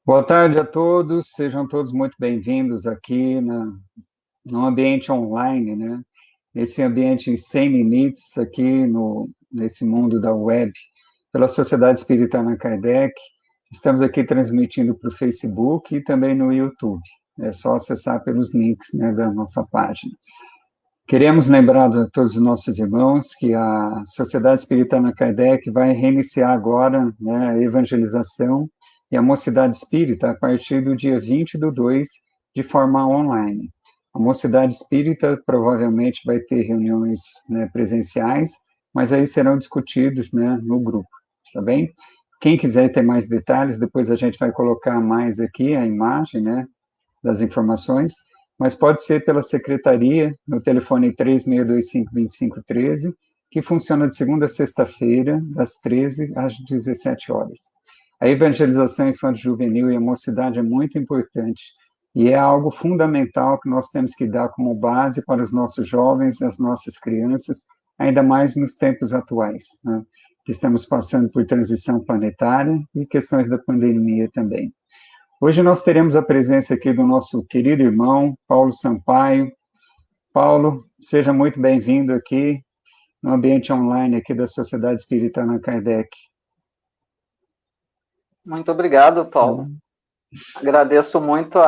Boa tarde a todos, sejam todos muito bem-vindos aqui no ambiente online, né? Esse ambiente sem limites aqui nesse mundo da web, pela Sociedade Espírita Allan Kardec. Estamos aqui transmitindo para o Facebook e também no YouTube. É só acessar pelos links, né, da nossa página. Queremos lembrar a todos os nossos irmãos que a Sociedade Espírita Allan Kardec vai reiniciar agora, né, a evangelização e a Mocidade Espírita a partir do dia 20/2, de forma online. A Mocidade Espírita provavelmente vai ter reuniões, né, presenciais, mas aí serão discutidos, né, no grupo, tá bem? Quem quiser ter mais detalhes, depois a gente vai colocar mais aqui a imagem, né, das informações, mas pode ser pela secretaria, no telefone 3625-2513, que funciona de segunda a sexta-feira, das 13 às 17 horas. A evangelização infanto-juvenil e a mocidade é muito importante, e é algo fundamental que nós temos que dar como base para os nossos jovens e as nossas crianças, ainda mais nos tempos atuais, né, que estamos passando por transição planetária e questões da pandemia também. Hoje nós teremos a presença aqui do nosso querido irmão, Paulo Sampaio. Paulo, seja muito bem-vindo aqui no ambiente online aqui da Sociedade Espírita Allan Kardec. Muito obrigado, Paulo. Agradeço muito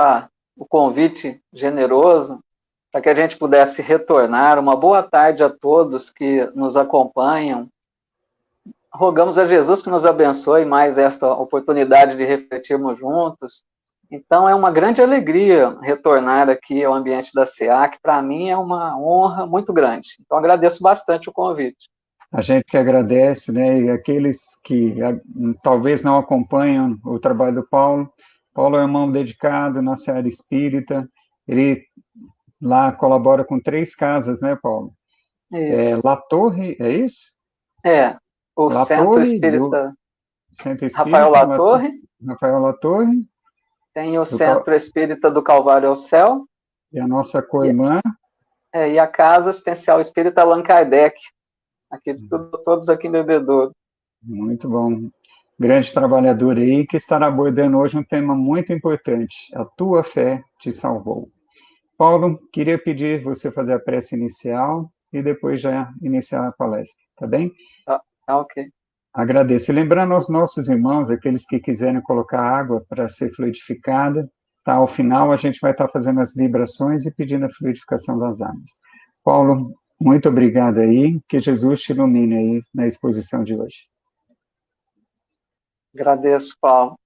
o convite generoso para que a gente pudesse retornar. Uma boa tarde a todos que nos acompanham. Rogamos a Jesus que nos abençoe mais esta oportunidade de refletirmos juntos. Então, é uma grande alegria retornar aqui ao ambiente da SEAC. Para mim, é uma honra muito grande. Então, agradeço bastante o convite. A gente que agradece, né? E aqueles que talvez não acompanham o trabalho do Paulo, Paulo é um irmão dedicado na seara espírita, ele lá colabora com 3 casas, né, Paulo? Isso. La Torre, é isso? O La Centro Torre, Espírita Centro Espírita Rafael Latorre. Rafael Latorre. Tem o Centro Espírita do Calvário ao Céu. E a nossa co-irmã. E a Casa Assistencial Espírita Allan Kardec. Aqui, todos aqui em Bebedouro. Muito bom. Grande trabalhador aí, que estará abordando hoje um tema muito importante. A tua fé te salvou. Paulo, queria pedir você fazer a prece inicial e depois já iniciar a palestra, tá bem? Tá, ok. Agradeço. E lembrando aos nossos irmãos, aqueles que quiserem colocar água para ser fluidificada, tá? Ao final a gente vai estar fazendo as vibrações e pedindo a fluidificação das águas. Paulo, muito obrigado aí, que Jesus te ilumine aí na exposição de hoje. Agradeço, Paulo.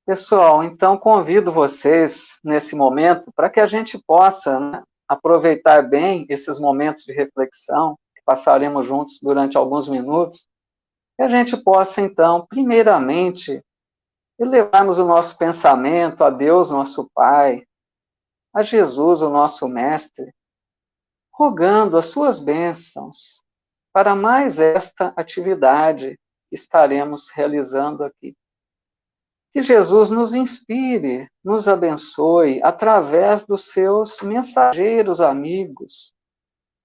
Pessoal, então convido vocês nesse momento para que a gente possa, né, aproveitar bem esses momentos de reflexão que passaremos juntos durante alguns minutos, que a gente possa então, primeiramente, elevarmos o nosso pensamento a Deus, nosso Pai, a Jesus, o nosso Mestre, rogando as suas bênçãos para mais esta atividade que estaremos realizando aqui. Que Jesus nos inspire, nos abençoe através dos seus mensageiros amigos,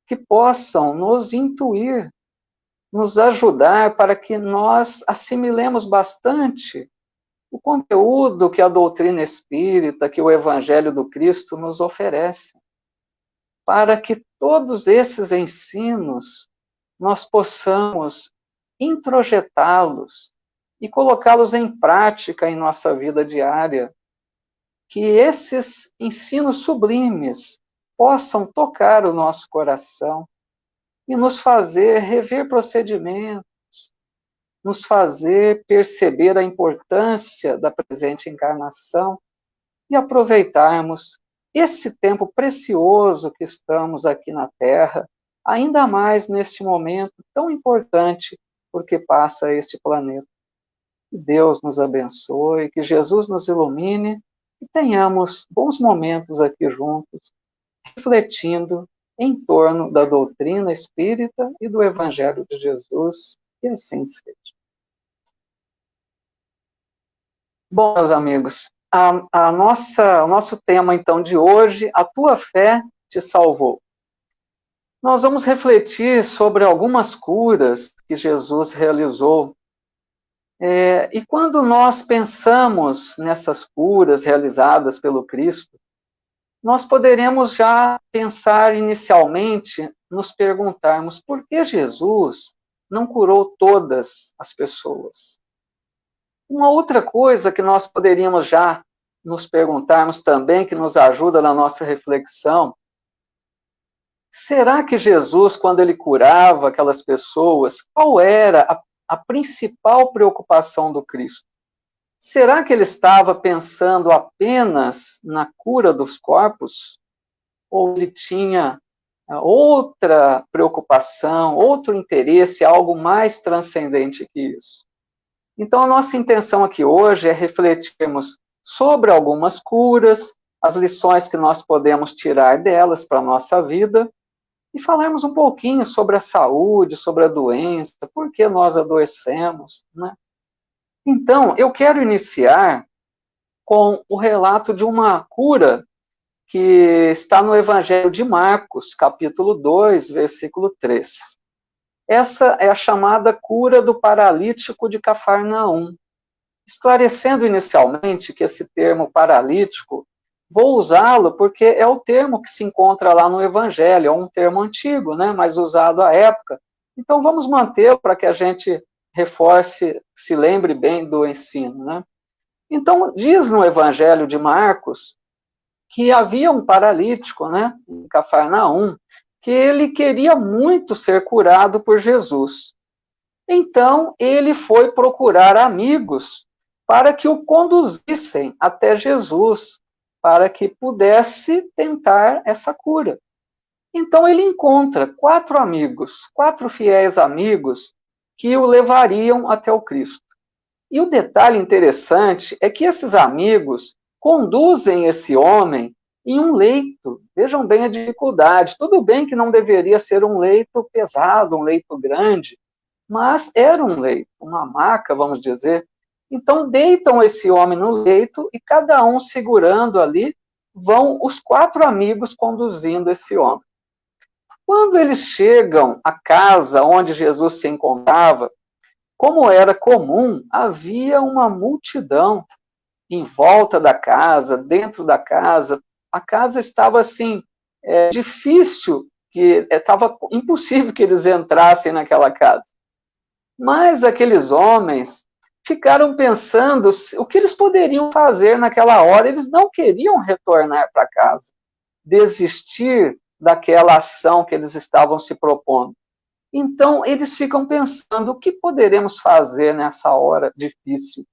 que possam nos intuir, nos ajudar para que nós assimilemos bastante o conteúdo que a doutrina espírita, que o Evangelho do Cristo nos oferece, para que todos esses ensinos nós possamos introjetá-los e colocá-los em prática em nossa vida diária, que esses ensinos sublimes possam tocar o nosso coração e nos fazer rever procedimentos, nos fazer perceber a importância da presente encarnação e aproveitarmos esse tempo precioso que estamos aqui na Terra, ainda mais neste momento tão importante porque passa este planeta. Que Deus nos abençoe, que Jesus nos ilumine e tenhamos bons momentos aqui juntos, refletindo em torno da doutrina espírita e do Evangelho de Jesus, que assim seja. Bom, meus amigos, o nosso tema, então, de hoje, a tua fé te salvou. Nós vamos refletir sobre algumas curas que Jesus realizou E quando nós pensamos nessas curas realizadas pelo Cristo, nós poderemos já pensar inicialmente, nos perguntarmos por que Jesus não curou todas as pessoas. Uma outra coisa que nós poderíamos já nos perguntarmos também, que nos ajuda na nossa reflexão, será que Jesus, quando ele curava aquelas pessoas, qual era a principal preocupação do Cristo? Será que ele estava pensando apenas na cura dos corpos? Ou ele tinha outra preocupação, outro interesse, algo mais transcendente que isso? Então, a nossa intenção aqui hoje é refletirmos sobre algumas curas, as lições que nós podemos tirar delas para a nossa vida, e falarmos um pouquinho sobre a saúde, sobre a doença, por que nós adoecemos, né? Então, eu quero iniciar com o relato de uma cura que está no Evangelho de Marcos, capítulo 2, versículo 3. Essa é a chamada cura do paralítico de Cafarnaum. Esclarecendo inicialmente que esse termo paralítico, vou usá-lo porque é o termo que se encontra lá no Evangelho, é um termo antigo, né, mas usado à época. Então vamos mantê-lo para que a gente reforce, se lembre bem do ensino, né? Então diz no Evangelho de Marcos que havia um paralítico, né, em Cafarnaum, que ele queria muito ser curado por Jesus. Então ele foi procurar amigos para que o conduzissem até Jesus, para que pudesse tentar essa cura. Então ele encontra 4 amigos, 4 fiéis amigos, que o levariam até o Cristo. E o detalhe interessante é que esses amigos conduzem esse homem em um leito. Vejam bem a dificuldade. Tudo bem que não deveria ser um leito pesado, um leito grande, mas era um leito, uma maca, vamos dizer. Então deitam esse homem no leito e cada um segurando ali, vão os 4 amigos conduzindo esse homem. Quando eles chegam à casa onde Jesus se encontrava, como era comum, havia uma multidão em volta da casa, dentro da casa. A casa estava assim, difícil, que estava impossível que eles entrassem naquela casa. Mas aqueles homens ficaram pensando o que eles poderiam fazer naquela hora. Eles não queriam retornar para casa, desistir daquela ação que eles estavam se propondo. Então, eles ficam pensando, o que poderemos fazer nessa hora difícil?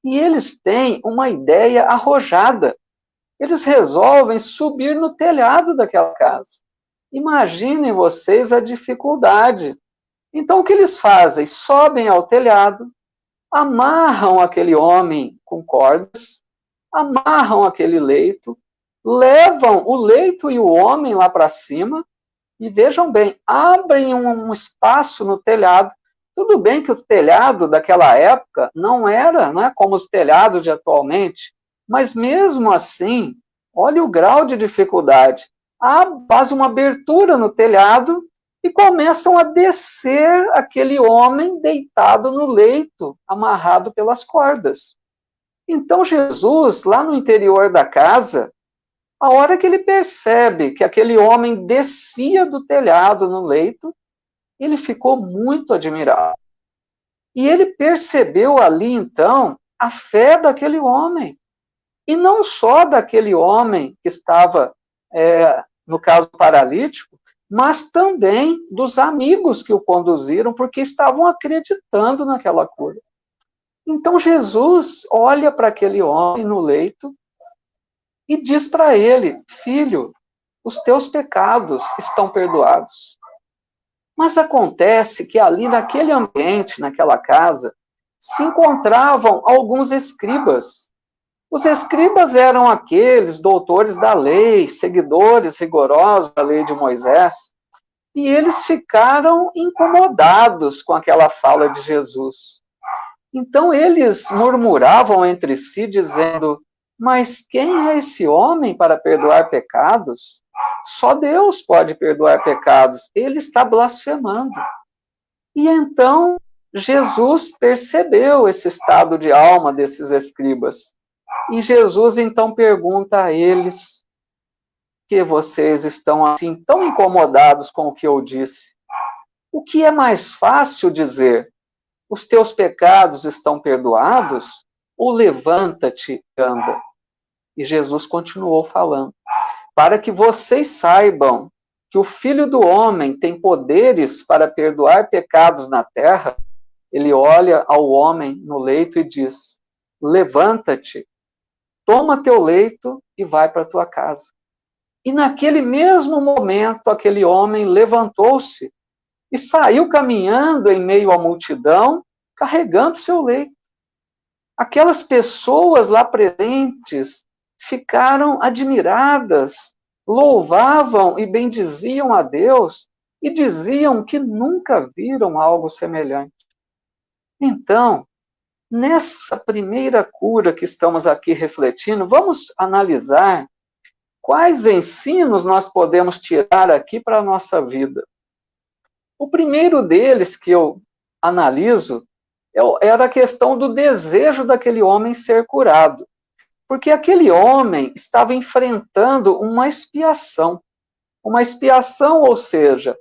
E eles têm uma ideia arrojada. Eles resolvem subir no telhado daquela casa. Imaginem vocês a dificuldade. Então, o que eles fazem? Sobem ao telhado, amarram aquele homem com cordas, amarram aquele leito, levam o leito e o homem lá para cima, e vejam bem, abrem um espaço no telhado. Tudo bem que o telhado daquela época não é como os telhados de atualmente, mas mesmo assim, olha o grau de dificuldade. Faz uma abertura no telhado e começam a descer aquele homem deitado no leito, amarrado pelas cordas. Então Jesus, lá no interior da casa, a hora que ele percebe que aquele homem descia do telhado no leito, ele ficou muito admirado. E ele percebeu ali, então, a fé daquele homem. E não só daquele homem que estava, no caso paralítico, mas também dos amigos que o conduziram, porque estavam acreditando naquela cura. Então Jesus olha para aquele homem no leito e diz para ele: filho, os teus pecados estão perdoados. Mas acontece que ali naquele ambiente, naquela casa, se encontravam alguns escribas. Os escribas eram aqueles doutores da lei, seguidores rigorosos da lei de Moisés, e eles ficaram incomodados com aquela fala de Jesus. Então eles murmuravam entre si, dizendo: mas quem é esse homem para perdoar pecados? Só Deus pode perdoar pecados. Ele está blasfemando. E então Jesus percebeu esse estado de alma desses escribas. E Jesus então pergunta a eles: que vocês estão assim tão incomodados com o que eu disse? O que é mais fácil dizer? Os teus pecados estão perdoados? Ou levanta-te e anda? E Jesus continuou falando: para que vocês saibam que o Filho do Homem tem poderes para perdoar pecados na terra, ele olha ao homem no leito e diz: levanta-te, toma teu leito e vai para tua casa. E naquele mesmo momento, aquele homem levantou-se e saiu caminhando em meio à multidão, carregando seu leito. Aquelas pessoas lá presentes ficaram admiradas, louvavam e bendiziam a Deus e diziam que nunca viram algo semelhante. Então, nessa primeira cura que estamos aqui refletindo, vamos analisar quais ensinos nós podemos tirar aqui para a nossa vida. O primeiro deles que eu analiso era a questão do desejo daquele homem ser curado. Porque aquele homem estava enfrentando uma expiação. Uma expiação, ou seja,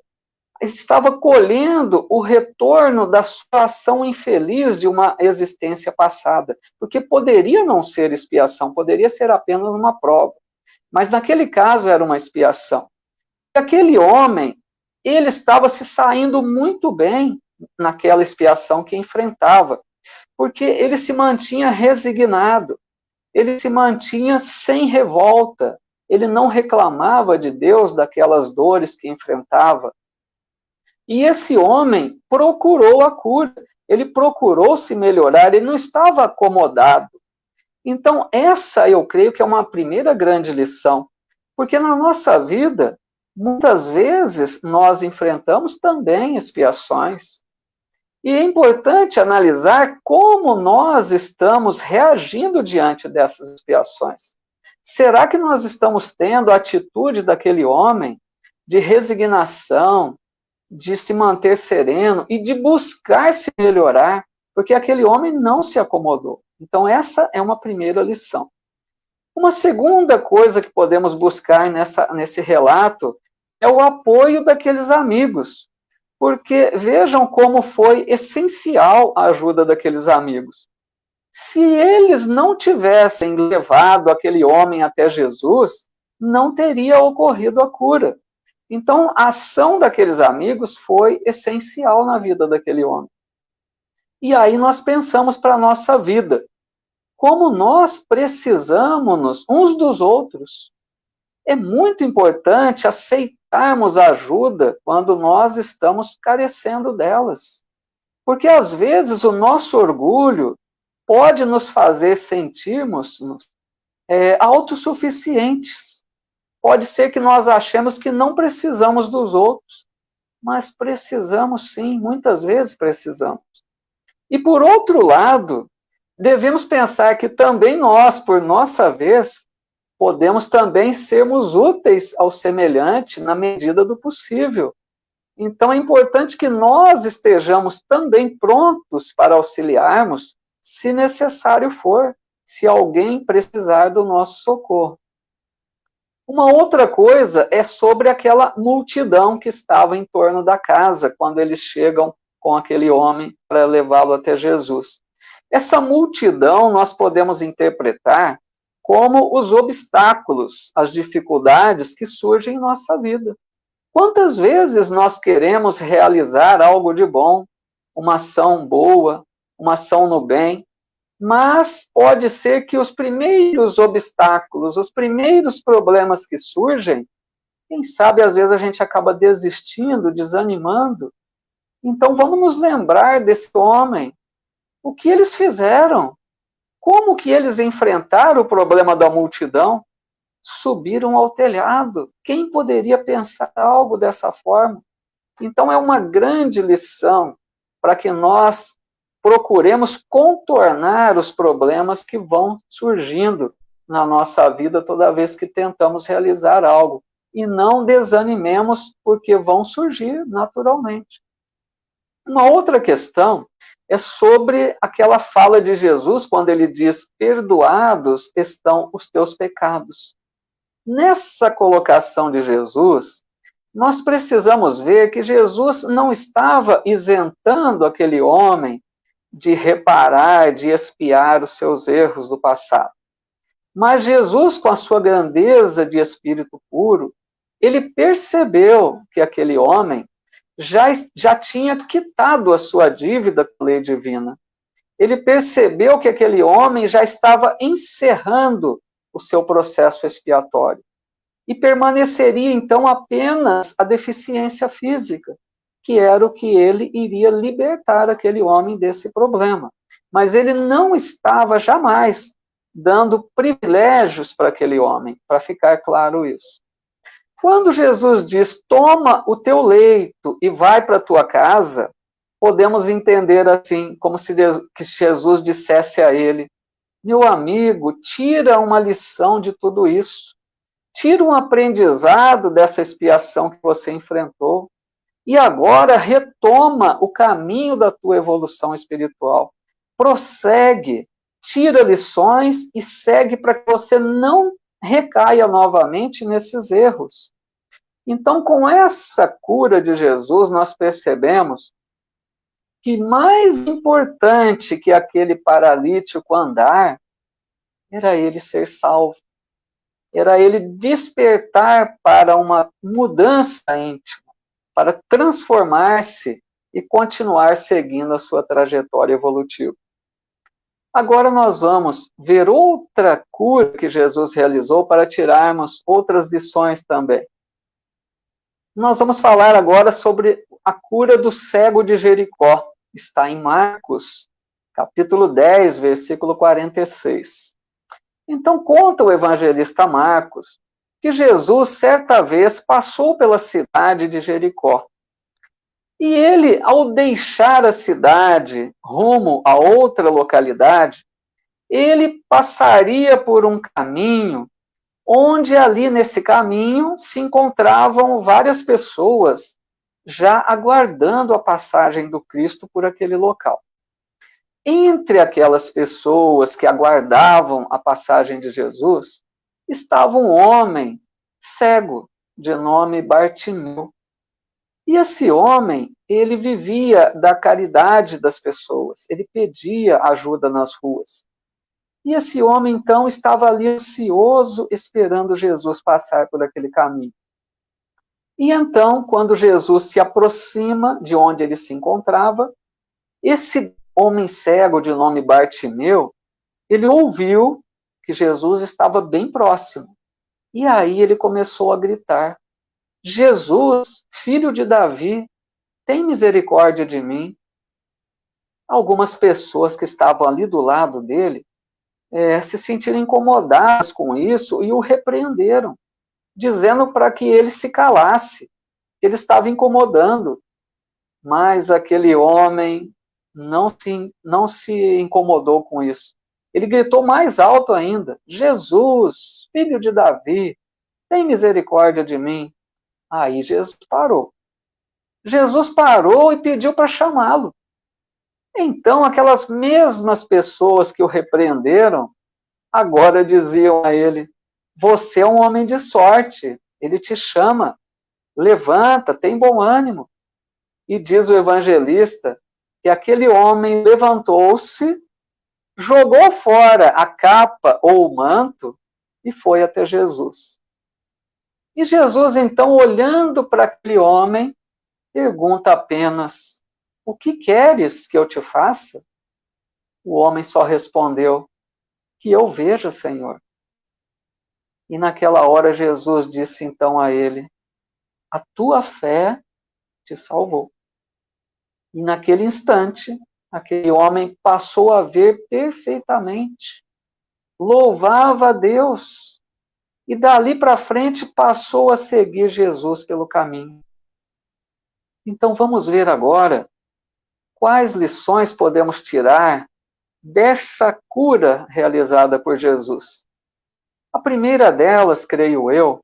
estava colhendo o retorno da sua ação infeliz de uma existência passada. Porque poderia não ser expiação, poderia ser apenas uma prova. Mas naquele caso era uma expiação. E aquele homem, ele estava se saindo muito bem naquela expiação que enfrentava. Porque ele se mantinha resignado. Ele se mantinha sem revolta, ele não reclamava de Deus daquelas dores que enfrentava. E esse homem procurou a cura, ele procurou se melhorar, ele não estava acomodado. Então, essa eu creio que é uma primeira grande lição, porque na nossa vida, muitas vezes, nós enfrentamos também expiações. E é importante analisar como nós estamos reagindo diante dessas expiações. Será que nós estamos tendo a atitude daquele homem de resignação, de se manter sereno e de buscar se melhorar? Porque aquele homem não se acomodou. Então, essa é uma primeira lição. Uma segunda coisa que podemos buscar nesse relato é o apoio daqueles amigos. Porque vejam como foi essencial a ajuda daqueles amigos. Se eles não tivessem levado aquele homem até Jesus, não teria ocorrido a cura. Então, a ação daqueles amigos foi essencial na vida daquele homem. E aí nós pensamos para a nossa vida. Como nós precisamos uns dos outros. É muito importante aceitarmos a ajuda quando nós estamos carecendo delas. Porque, às vezes, o nosso orgulho pode nos fazer sentirmos autossuficientes. Pode ser que nós achemos que não precisamos dos outros, mas precisamos sim, muitas vezes precisamos. E, por outro lado, devemos pensar que também nós, por nossa vez, podemos também sermos úteis ao semelhante na medida do possível. Então, é importante que nós estejamos também prontos para auxiliarmos, se necessário for, se alguém precisar do nosso socorro. Uma outra coisa é sobre aquela multidão que estava em torno da casa, quando eles chegam com aquele homem para levá-lo até Jesus. Essa multidão nós podemos interpretar como os obstáculos, as dificuldades que surgem em nossa vida. Quantas vezes nós queremos realizar algo de bom, uma ação boa, uma ação no bem, mas pode ser que os primeiros obstáculos, os primeiros problemas que surgem, quem sabe às vezes a gente acaba desistindo, desanimando. Então vamos nos lembrar desse homem, o que eles fizeram. Como que eles enfrentaram o problema da multidão? Subiram ao telhado. Quem poderia pensar algo dessa forma? Então é uma grande lição para que nós procuremos contornar os problemas que vão surgindo na nossa vida toda vez que tentamos realizar algo. E não desanimemos porque vão surgir naturalmente. Uma outra questão é sobre aquela fala de Jesus, quando ele diz: perdoados estão os teus pecados. Nessa colocação de Jesus, nós precisamos ver que Jesus não estava isentando aquele homem de reparar, de expiar os seus erros do passado. Mas Jesus, com a sua grandeza de espírito puro, ele percebeu que aquele homem já tinha quitado a sua dívida com a lei divina. Ele percebeu que aquele homem já estava encerrando o seu processo expiatório. E permaneceria, então, apenas a deficiência física, que era o que ele iria libertar aquele homem desse problema. Mas ele não estava jamais dando privilégios para aquele homem, para ficar claro isso. Quando Jesus diz: toma o teu leito e vai para a tua casa, podemos entender assim, como se Jesus dissesse a ele: meu amigo, tira uma lição de tudo isso. Tira um aprendizado dessa expiação que você enfrentou e agora retoma o caminho da tua evolução espiritual. Prossegue, tira lições e segue para que você não recaia novamente nesses erros. Então, com essa cura de Jesus, nós percebemos que mais importante que aquele paralítico andar era ele ser salvo. Era ele despertar para uma mudança íntima, para transformar-se e continuar seguindo a sua trajetória evolutiva. Agora nós vamos ver outra cura que Jesus realizou para tirarmos outras lições também. Nós vamos falar agora sobre a cura do cego de Jericó. Está em Marcos, capítulo 10, versículo 46. Então, conta o evangelista Marcos que Jesus, certa vez, passou pela cidade de Jericó. E ele, ao deixar a cidade rumo a outra localidade, ele passaria por um caminho onde ali nesse caminho se encontravam várias pessoas já aguardando a passagem do Cristo por aquele local. Entre aquelas pessoas que aguardavam a passagem de Jesus, estava um homem cego, de nome Bartimeu. E esse homem, ele vivia da caridade das pessoas, ele pedia ajuda nas ruas. E esse homem, então, estava ali ansioso, esperando Jesus passar por aquele caminho. E então, quando Jesus se aproxima de onde ele se encontrava, esse homem cego de nome Bartimeu, ele ouviu que Jesus estava bem próximo. E aí ele começou a gritar: Jesus, filho de Davi, tem misericórdia de mim. Algumas pessoas que estavam ali do lado dele se sentiram incomodadas com isso e o repreenderam, dizendo para que ele se calasse, que ele estava incomodando. Mas aquele homem não se incomodou com isso. Ele gritou mais alto ainda: Jesus, filho de Davi, tem misericórdia de mim. Aí Jesus parou. Jesus parou e pediu para chamá-lo. Então, aquelas mesmas pessoas que o repreenderam, agora diziam a ele: você é um homem de sorte, ele te chama, levanta, tem bom ânimo. E diz o evangelista que aquele homem levantou-se, jogou fora a capa ou o manto e foi até Jesus. E Jesus, então, olhando para aquele homem, pergunta apenas: o que queres que eu te faça? O homem só respondeu: que eu veja, Senhor. E naquela hora Jesus disse então a ele: a tua fé te salvou. E naquele instante, aquele homem passou a ver perfeitamente, louvava a Deus, e dali para frente passou a seguir Jesus pelo caminho. Então vamos ver agora quais lições podemos tirar dessa cura realizada por Jesus. A primeira delas, creio eu,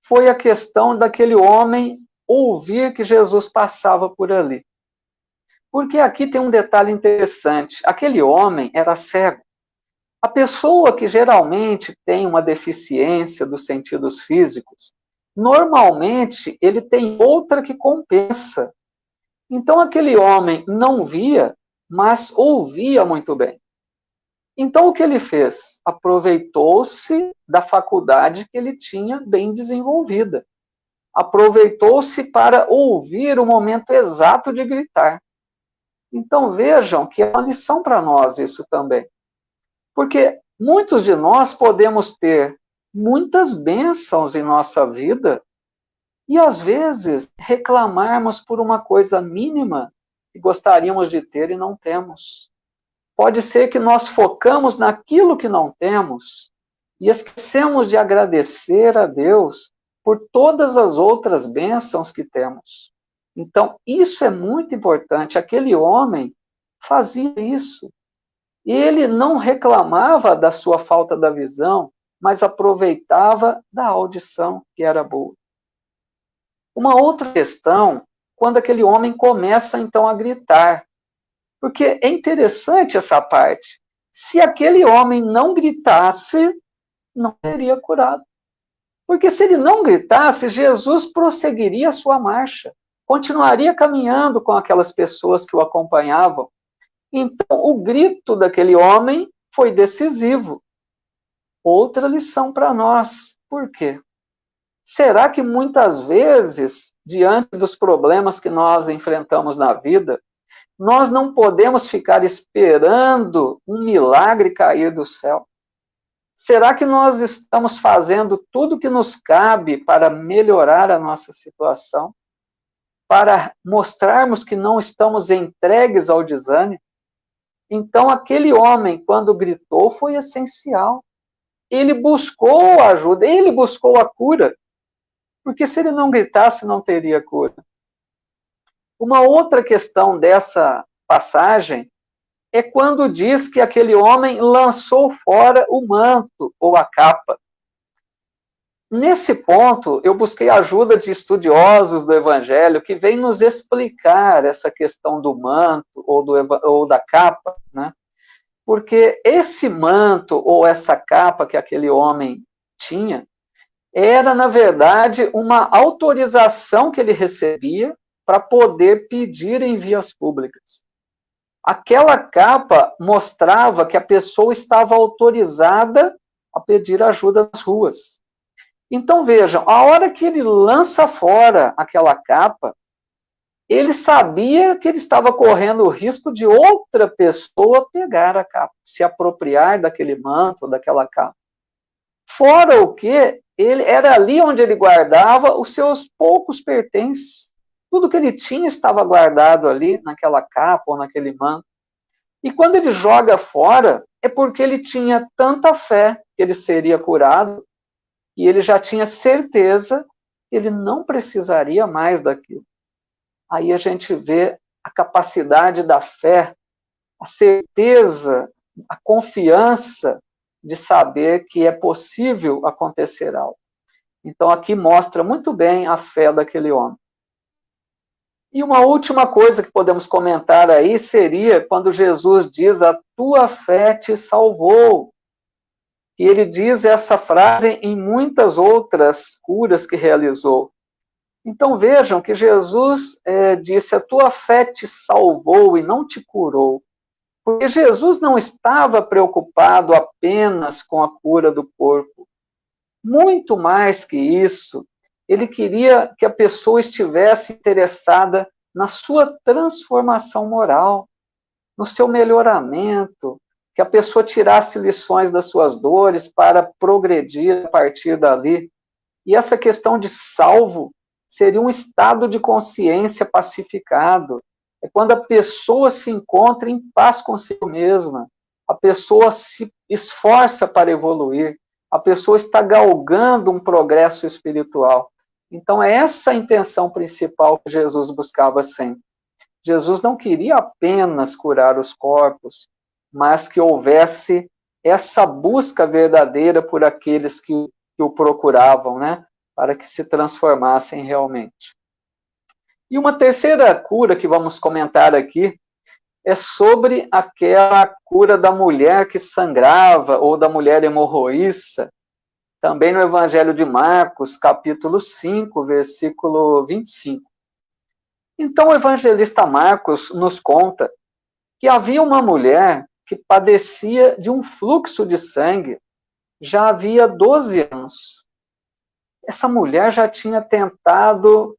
foi a questão daquele homem ouvir que Jesus passava por ali. Porque aqui tem um detalhe interessante. Aquele homem era cego. A pessoa que geralmente tem uma deficiência dos sentidos físicos, normalmente ele tem outra que compensa. Então aquele homem não via, mas ouvia muito bem. Então o que ele fez? Aproveitou-se da faculdade que ele tinha bem desenvolvida. Aproveitou-se para ouvir o momento exato de gritar. Então vejam que é uma lição para nós isso também. Porque muitos de nós podemos ter muitas bênçãos em nossa vida e, às vezes, reclamarmos por uma coisa mínima que gostaríamos de ter e não temos. Pode ser que nós focamos naquilo que não temos e esquecemos de agradecer a Deus por todas as outras bênçãos que temos. Então, isso é muito importante. Aquele homem fazia isso. Ele não reclamava da sua falta da visão, mas aproveitava da audição, que era boa. Uma outra questão, quando aquele homem começa então a gritar. Porque é interessante essa parte. Se aquele homem não gritasse, não seria curado. Porque se ele não gritasse, Jesus prosseguiria a sua marcha, continuaria caminhando com aquelas pessoas que o acompanhavam. Então, o grito daquele homem foi decisivo. Outra lição para nós. Por quê? Será que muitas vezes, diante dos problemas que nós enfrentamos na vida, nós não podemos ficar esperando um milagre cair do céu? Será que nós estamos fazendo tudo o que nos cabe para melhorar a nossa situação? Para mostrarmos que não estamos entregues ao desânimo? Então, aquele homem, quando gritou, foi essencial. Ele buscou a ajuda, ele buscou a cura. Porque se ele não gritasse, não teria cura. Uma outra questão dessa passagem é quando diz que aquele homem lançou fora o manto ou a capa. Nesse ponto, eu busquei a ajuda de estudiosos do Evangelho que vêm nos explicar essa questão do manto ou da capa, né? Porque esse manto ou essa capa que aquele homem tinha era, na verdade, uma autorização que ele recebia para poder pedir em vias públicas. Aquela capa mostrava que a pessoa estava autorizada a pedir ajuda nas ruas. Então, vejam, a hora que ele lança fora aquela capa, ele sabia que ele estava correndo o risco de outra pessoa pegar a capa, se apropriar daquele manto, daquela capa. Fora o que, ele era ali onde ele guardava os seus poucos pertences. Tudo que ele tinha estava guardado ali, naquela capa ou naquele manto. E quando ele joga fora, é porque ele tinha tanta fé que ele seria curado, e ele já tinha certeza que ele não precisaria mais daquilo. Aí a gente vê a capacidade da fé, a certeza, a confiança de saber que é possível acontecer algo. Então aqui mostra muito bem a fé daquele homem. E uma última coisa que podemos comentar aí seria quando Jesus diz: a tua fé te salvou. E ele diz essa frase em muitas outras curas que realizou. Então vejam que Jesus disse: a tua fé te salvou e não te curou. Porque Jesus não estava preocupado apenas com a cura do corpo. Muito mais que isso, ele queria que a pessoa estivesse interessada na sua transformação moral, no seu melhoramento, que a pessoa tirasse lições das suas dores para progredir a partir dali. E essa questão de salvo seria um estado de consciência pacificado. É quando a pessoa se encontra em paz consigo mesma, a pessoa se esforça para evoluir, a pessoa está galgando um progresso espiritual. Então, é essa a intenção principal que Jesus buscava sempre. Jesus não queria apenas curar os corpos, mas que houvesse essa busca verdadeira por aqueles que o procuravam, né? Para que se transformassem realmente. E uma terceira cura que vamos comentar aqui é sobre aquela cura da mulher que sangrava, ou da mulher hemorroíça, também no Evangelho de Marcos, capítulo 5, versículo 25. Então, o evangelista Marcos nos conta que havia uma mulher que padecia de um fluxo de sangue já havia 12 anos. Essa mulher já tinha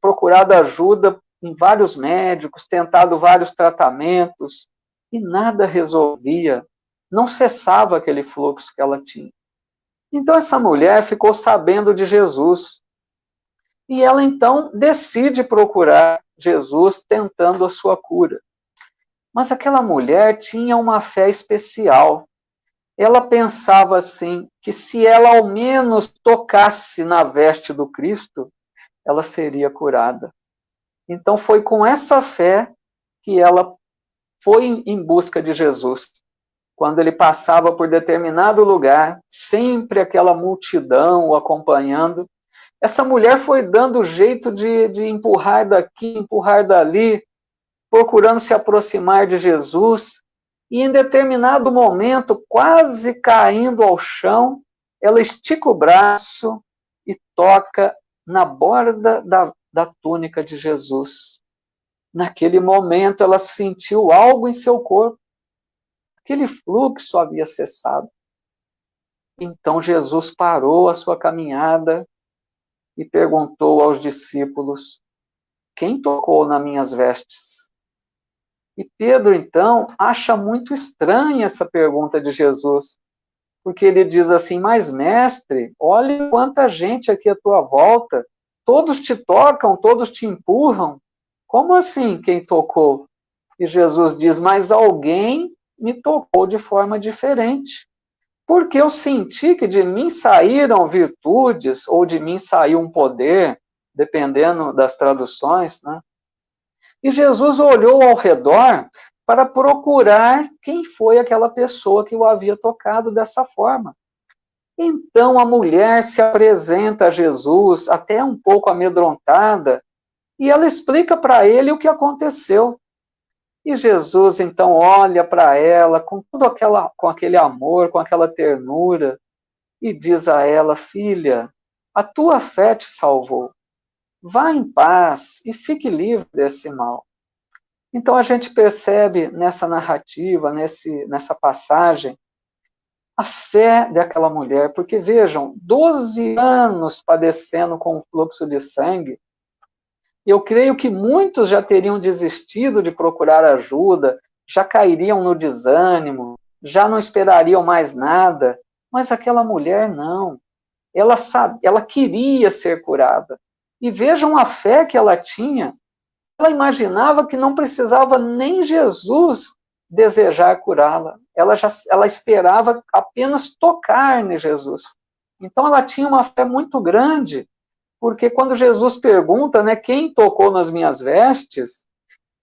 procurado ajuda em vários médicos, tentado vários tratamentos, e nada resolvia, não cessava aquele fluxo que ela tinha. Então essa mulher ficou sabendo de Jesus, e ela então decide procurar Jesus tentando a sua cura. Mas aquela mulher tinha uma fé especial. Ela pensava assim, que se ela ao menos tocasse na veste do Cristo, ela seria curada. Então foi com essa fé que ela foi em busca de Jesus. Quando ele passava por determinado lugar, sempre aquela multidão o acompanhando, essa mulher foi dando jeito de empurrar daqui, empurrar dali, procurando se aproximar de Jesus, e em determinado momento, quase caindo ao chão, ela estica o braço e toca na borda da túnica de Jesus. Naquele momento, ela sentiu algo em seu corpo. Aquele fluxo havia cessado. Então Jesus parou a sua caminhada e perguntou aos discípulos: quem tocou nas minhas vestes? E Pedro, então, acha muito estranha essa pergunta de Jesus, porque ele diz assim: mas mestre, olha quanta gente aqui à tua volta, todos te tocam, todos te empurram. Como assim, quem tocou? E Jesus diz: mas alguém me tocou de forma diferente, porque eu senti que de mim saíram virtudes, ou de mim saiu um poder, dependendo das traduções, né? E Jesus olhou ao redor para procurar quem foi aquela pessoa que o havia tocado dessa forma. Então a mulher se apresenta a Jesus, até um pouco amedrontada, e ela explica para ele o que aconteceu. E Jesus então olha para ela com aquele amor, com aquela ternura, e diz a ela: filha, a tua fé te salvou. Vá em paz e fique livre desse mal. Então a gente percebe nessa narrativa, nessa passagem, a fé daquela mulher, porque vejam, 12 anos padecendo com um fluxo de sangue, eu creio que muitos já teriam desistido de procurar ajuda, já cairiam no desânimo, já não esperariam mais nada, mas aquela mulher não. Ela queria ser curada. E vejam a fé que ela tinha. Ela imaginava que não precisava nem Jesus desejar curá-la. Ela esperava apenas tocar em Jesus. Então ela tinha uma fé muito grande, porque quando Jesus pergunta, né, quem tocou nas minhas vestes,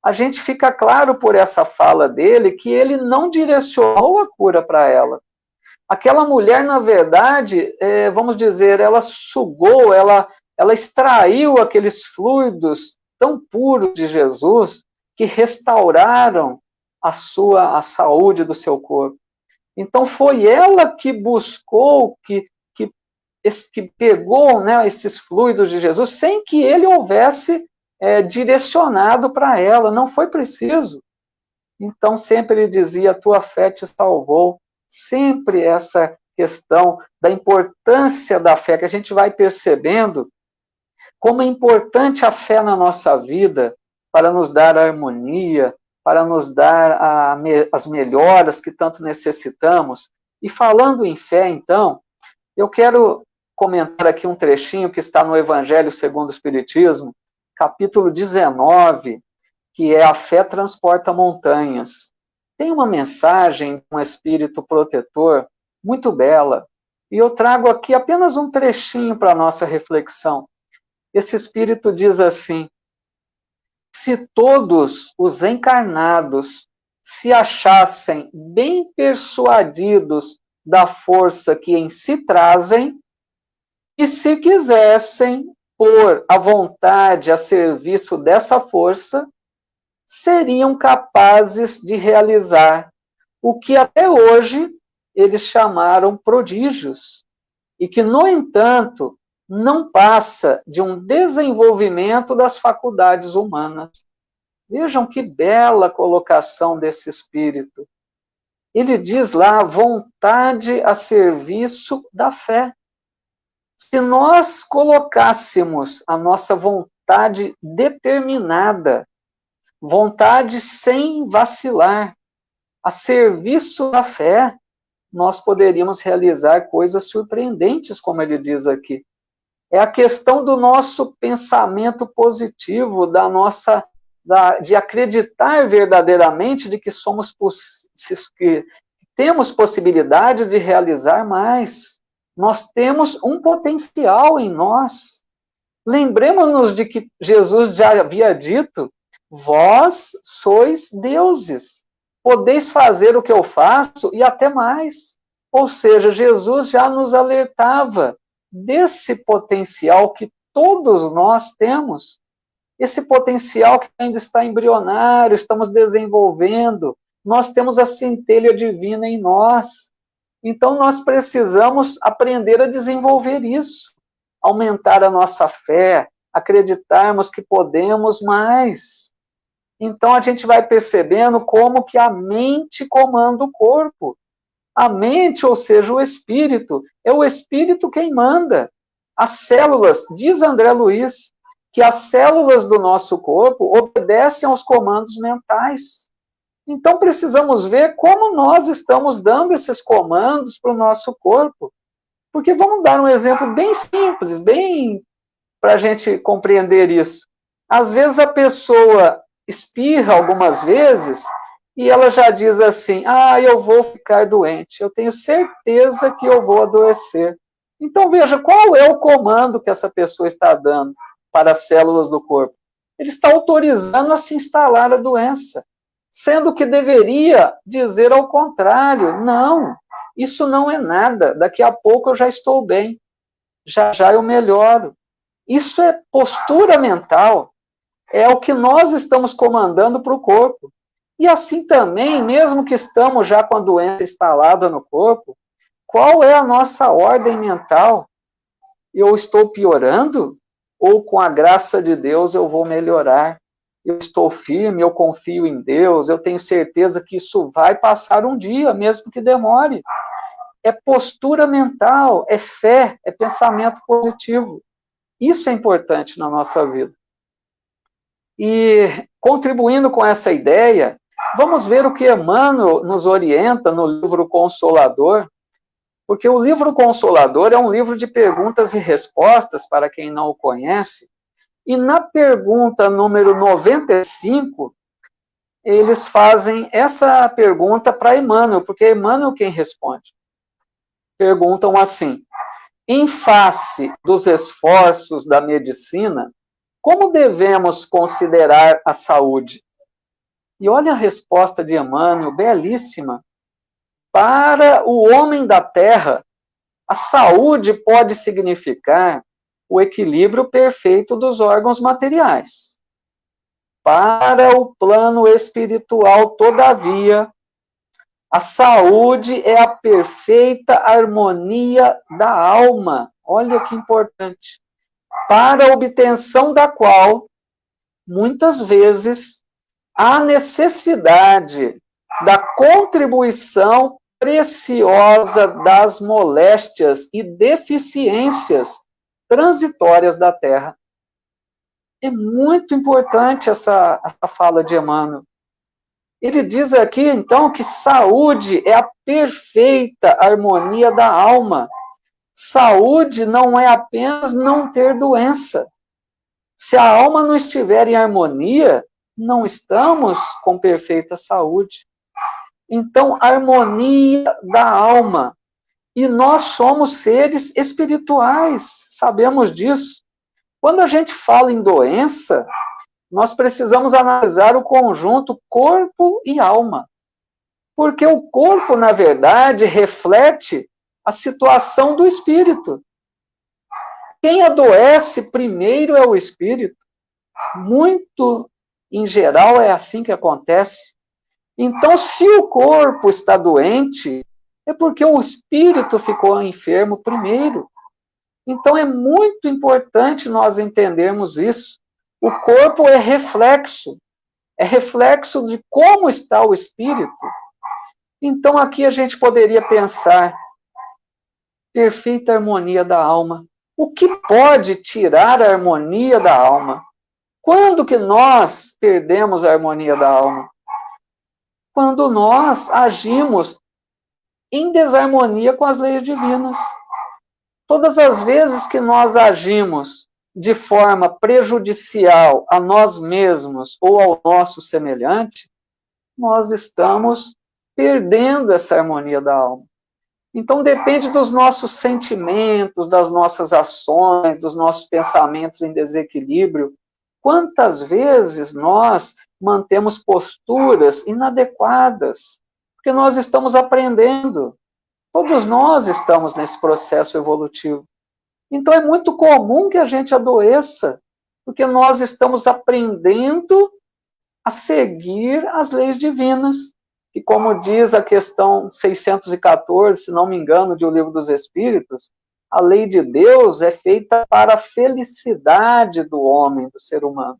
a gente fica claro por essa fala dele que ele não direcionou a cura para ela. Aquela mulher, na verdade, vamos dizer, ela sugou, ela extraiu aqueles fluidos tão puros de Jesus que restauraram a saúde do seu corpo. Então foi ela que buscou, que pegou, né, esses fluidos de Jesus sem que ele houvesse direcionado para ela, não foi preciso. Então sempre ele dizia: a tua fé te salvou. Sempre essa questão da importância da fé, que a gente vai percebendo como é importante a fé na nossa vida para nos dar a harmonia, para nos dar as melhoras que tanto necessitamos. E falando em fé, então, eu quero comentar aqui um trechinho que está no Evangelho segundo o Espiritismo, capítulo 19, que é a fé transporta montanhas. Tem uma mensagem de um espírito protetor muito bela, e eu trago aqui apenas um trechinho para a nossa reflexão. Esse espírito diz assim: se todos os encarnados se achassem bem persuadidos da força que em si trazem, e se quisessem pôr a vontade a serviço dessa força, seriam capazes de realizar o que até hoje eles chamaram prodígios, e que, no entanto, não passa de um desenvolvimento das faculdades humanas. Vejam que bela colocação desse espírito. Ele diz lá, vontade a serviço da fé. Se nós colocássemos a nossa vontade determinada, vontade sem vacilar, a serviço da fé, nós poderíamos realizar coisas surpreendentes, como ele diz aqui. É a questão do nosso pensamento positivo, de acreditar verdadeiramente de que que temos possibilidade de realizar mais. Nós temos um potencial em nós. Lembremos-nos de que Jesus já havia dito: vós sois deuses, podeis fazer o que eu faço e até mais. Ou seja, Jesus já nos alertava desse potencial que todos nós temos, esse potencial que ainda está embrionário, estamos desenvolvendo, nós temos a centelha divina em nós. Então, nós precisamos aprender a desenvolver isso, aumentar a nossa fé, acreditarmos que podemos mais. Então, a gente vai percebendo como que a mente comanda o corpo. A mente, ou seja, o espírito, é o espírito quem manda. As células, diz André Luiz, que as células do nosso corpo obedecem aos comandos mentais. Então, precisamos ver como nós estamos dando esses comandos para o nosso corpo. Porque vamos dar um exemplo bem simples, bem para a gente compreender isso. Às vezes a pessoa espirra algumas vezes e ela já diz assim, eu vou ficar doente, eu tenho certeza que eu vou adoecer. Então veja, qual é o comando que essa pessoa está dando para as células do corpo? Ele está autorizando a se instalar a doença, sendo que deveria dizer ao contrário, não, isso não é nada, daqui a pouco eu já estou bem, já eu melhoro. Isso é postura mental, é o que nós estamos comandando para o corpo. E assim também, mesmo que estamos já com a doença instalada no corpo, qual é a nossa ordem mental? Eu estou piorando? Ou com a graça de Deus eu vou melhorar? Eu estou firme, eu confio em Deus, eu tenho certeza que isso vai passar um dia, mesmo que demore. É postura mental, é fé, é pensamento positivo. Isso é importante na nossa vida. E, contribuindo com essa ideia, vamos ver o que Emmanuel nos orienta no livro Consolador, porque o livro Consolador é um livro de perguntas e respostas, para quem não o conhece, e na pergunta número 95, eles fazem essa pergunta para Emmanuel, porque é Emmanuel quem responde. Perguntam assim, em face dos esforços da medicina, como devemos considerar a saúde? E olha a resposta de Emmanuel, belíssima. Para o homem da Terra, a saúde pode significar o equilíbrio perfeito dos órgãos materiais. Para o plano espiritual, todavia, a saúde é a perfeita harmonia da alma. Olha que importante. Para a obtenção da qual, muitas vezes, há necessidade da contribuição preciosa das moléstias e deficiências transitórias da Terra. É muito importante essa fala de Emmanuel. Ele diz aqui, então, que saúde é a perfeita harmonia da alma. Saúde não é apenas não ter doença. Se a alma não estiver em harmonia, não estamos com perfeita saúde. Então, harmonia da alma. E nós somos seres espirituais, sabemos disso. Quando a gente fala em doença, nós precisamos analisar o conjunto corpo e alma. Porque o corpo, na verdade, reflete a situação do espírito. Quem adoece primeiro é o espírito. Muito, em geral, é assim que acontece. Então, se o corpo está doente, é porque o espírito ficou enfermo primeiro. Então, é muito importante nós entendermos isso. O corpo é reflexo de como está o espírito. Então, aqui a gente poderia pensar, perfeita harmonia da alma. O que pode tirar a harmonia da alma? Quando que nós perdemos a harmonia da alma? Quando nós agimos em desarmonia com as leis divinas. Todas as vezes que nós agimos de forma prejudicial a nós mesmos ou ao nosso semelhante, nós estamos perdendo essa harmonia da alma. Então depende dos nossos sentimentos, das nossas ações, dos nossos pensamentos em desequilíbrio. Quantas vezes nós mantemos posturas inadequadas? Porque nós estamos aprendendo. Todos nós estamos nesse processo evolutivo. Então é muito comum que a gente adoeça, porque nós estamos aprendendo a seguir as leis divinas. E como diz a questão 614, se não me engano, de O Livro dos Espíritos, a lei de Deus é feita para a felicidade do homem, do ser humano.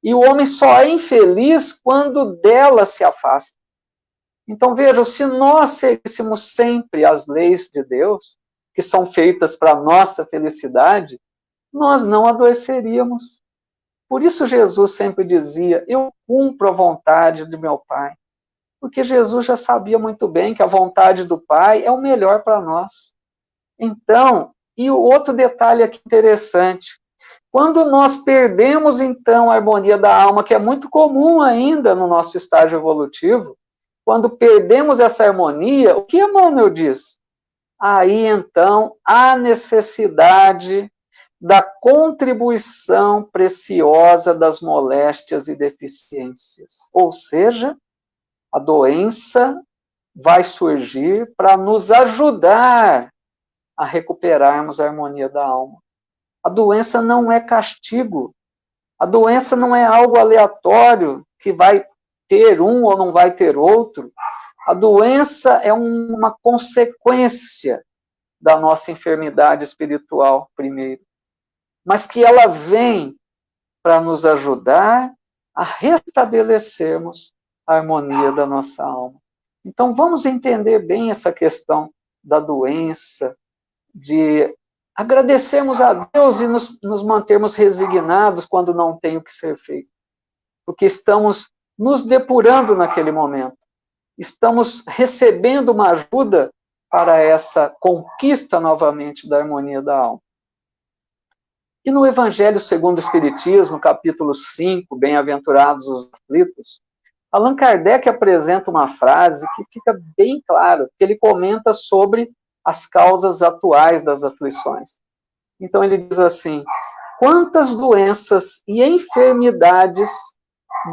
E o homem só é infeliz quando dela se afasta. Então vejam, se nós seguíssemos sempre as leis de Deus, que são feitas para a nossa felicidade, nós não adoeceríamos. Por isso Jesus sempre dizia, eu cumpro a vontade de meu Pai. Porque Jesus já sabia muito bem que a vontade do Pai é o melhor para nós. Então, e o outro detalhe aqui interessante, quando nós perdemos, então, a harmonia da alma, que é muito comum ainda no nosso estágio evolutivo, quando perdemos essa harmonia, o que Emmanuel diz? Aí, então, há necessidade da contribuição preciosa das moléstias e deficiências. Ou seja, a doença vai surgir para nos ajudar a recuperarmos a harmonia da alma. A doença não é castigo. A doença não é algo aleatório que vai ter um ou não vai ter outro. A doença é uma consequência da nossa enfermidade espiritual, primeiro. Mas que ela vem para nos ajudar a restabelecermos a harmonia da nossa alma. Então, vamos entender bem essa questão da doença, de agradecermos a Deus e nos mantermos resignados quando não tem o que ser feito. Porque estamos nos depurando naquele momento. Estamos recebendo uma ajuda para essa conquista novamente da harmonia da alma. E no Evangelho segundo o Espiritismo, capítulo 5, Bem-aventurados os aflitos, Allan Kardec apresenta uma frase que fica bem clara, que ele comenta sobre as causas atuais das aflições. Então ele diz assim, quantas doenças e enfermidades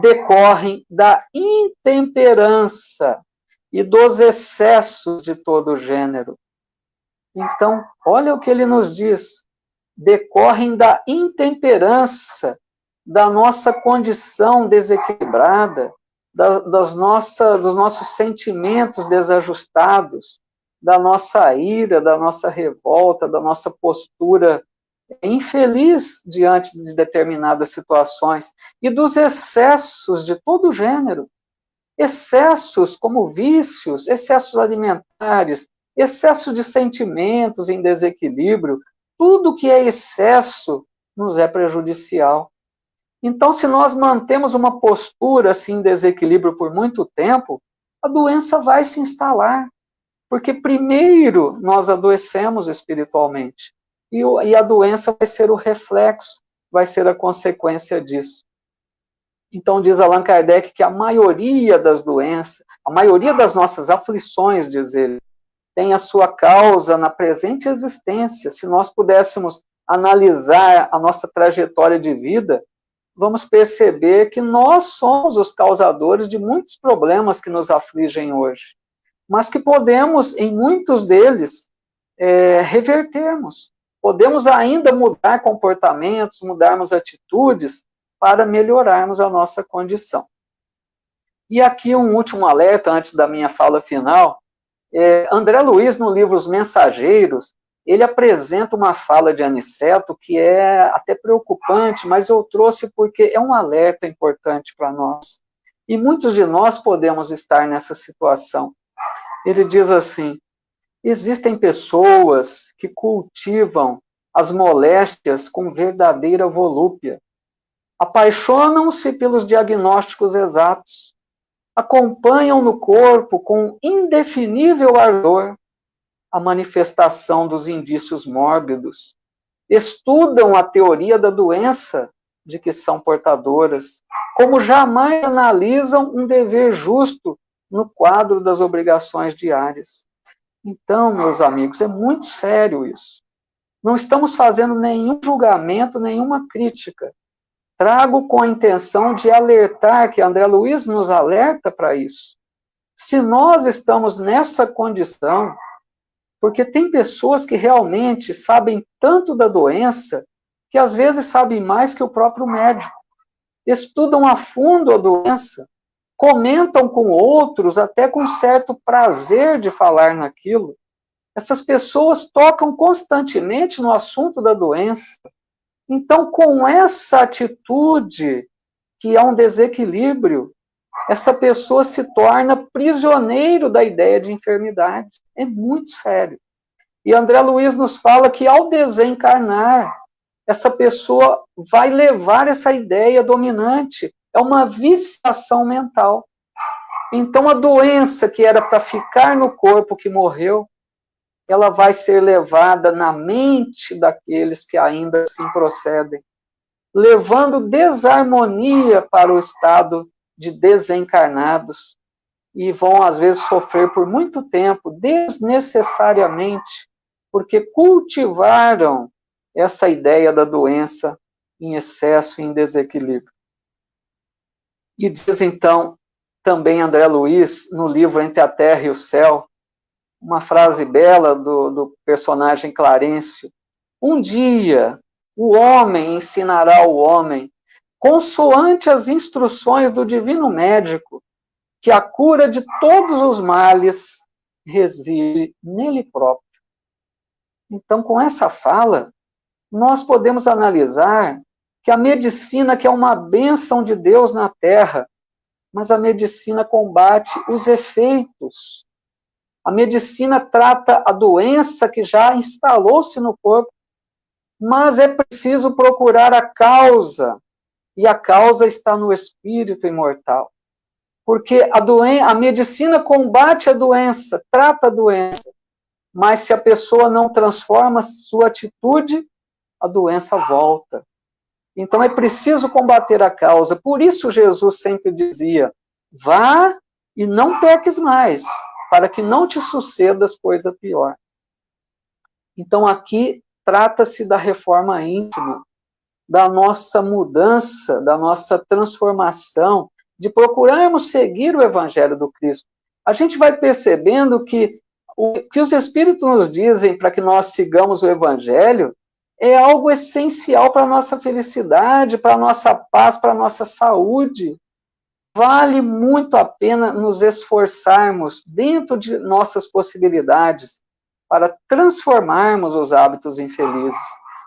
decorrem da intemperança e dos excessos de todo gênero. Então, olha o que ele nos diz, decorrem da intemperança, da nossa condição desequilibrada, dos nossos sentimentos desajustados, da nossa ira, da nossa revolta, da nossa postura infeliz diante de determinadas situações, e dos excessos de todo gênero. Excessos como vícios, excessos alimentares, excesso de sentimentos em desequilíbrio, tudo que é excesso nos é prejudicial. Então, se nós mantemos uma postura assim, em desequilíbrio por muito tempo, a doença vai se instalar. Porque primeiro nós adoecemos espiritualmente. E a doença vai ser o reflexo, vai ser a consequência disso. Então diz Allan Kardec que a maioria das doenças, a maioria das nossas aflições, diz ele, tem a sua causa na presente existência. Se nós pudéssemos analisar a nossa trajetória de vida, vamos perceber que nós somos os causadores de muitos problemas que nos afligem hoje, mas que podemos, em muitos deles, revertermos, Podemos ainda mudar comportamentos, mudarmos atitudes para melhorarmos a nossa condição. E aqui um último alerta antes da minha fala final. André Luiz, no livro Os Mensageiros, ele apresenta uma fala de Aniceto que é até preocupante, mas eu trouxe porque é um alerta importante para nós. E muitos de nós podemos estar nessa situação. Ele diz assim: existem pessoas que cultivam as moléstias com verdadeira volúpia, apaixonam-se pelos diagnósticos exatos, acompanham no corpo com indefinível ardor a manifestação dos indícios mórbidos, estudam a teoria da doença de que são portadoras, como jamais analisam um dever justo no quadro das obrigações diárias. Então, meus amigos, é muito sério isso. Não estamos fazendo nenhum julgamento, nenhuma crítica. Trago com a intenção de alertar, que André Luiz nos alerta para isso. Se nós estamos nessa condição, porque tem pessoas que realmente sabem tanto da doença, que às vezes sabem mais que o próprio médico. Estudam a fundo a doença, comentam com outros, até com certo prazer de falar naquilo. Essas pessoas tocam constantemente no assunto da doença. Então, com essa atitude, que é um desequilíbrio, essa pessoa se torna prisioneiro da ideia de enfermidade. É muito sério. E André Luiz nos fala que, ao desencarnar, essa pessoa vai levar essa ideia dominante. É uma viciação mental. Então, a doença que era para ficar no corpo que morreu, ela vai ser levada na mente daqueles que ainda assim procedem, levando desarmonia para o estado de desencarnados, e vão, às vezes, sofrer por muito tempo, desnecessariamente, porque cultivaram essa ideia da doença em excesso e em desequilíbrio. E diz, então, também André Luiz, no livro Entre a Terra e o Céu, uma frase bela do personagem Clarencio: um dia o homem ensinará ao homem, consoante as instruções do divino médico, que a cura de todos os males reside nele próprio. Então, com essa fala, nós podemos analisar que a medicina, que é uma bênção de Deus na Terra, mas a medicina combate os efeitos. A medicina trata a doença que já instalou-se no corpo, mas é preciso procurar a causa, e a causa está no espírito imortal. Porque a medicina combate a doença, trata a doença, mas se a pessoa não transforma sua atitude, a doença volta. Então é preciso combater a causa. Por isso Jesus sempre dizia: vá e não peques mais, para que não te sucedas coisa pior. Então aqui trata-se da reforma íntima, da nossa mudança, da nossa transformação, de procurarmos seguir o Evangelho do Cristo. A gente vai percebendo que o que os Espíritos nos dizem para que nós sigamos o Evangelho é algo essencial para a nossa felicidade, para a nossa paz, para a nossa saúde. Vale muito a pena nos esforçarmos dentro de nossas possibilidades para transformarmos os hábitos infelizes,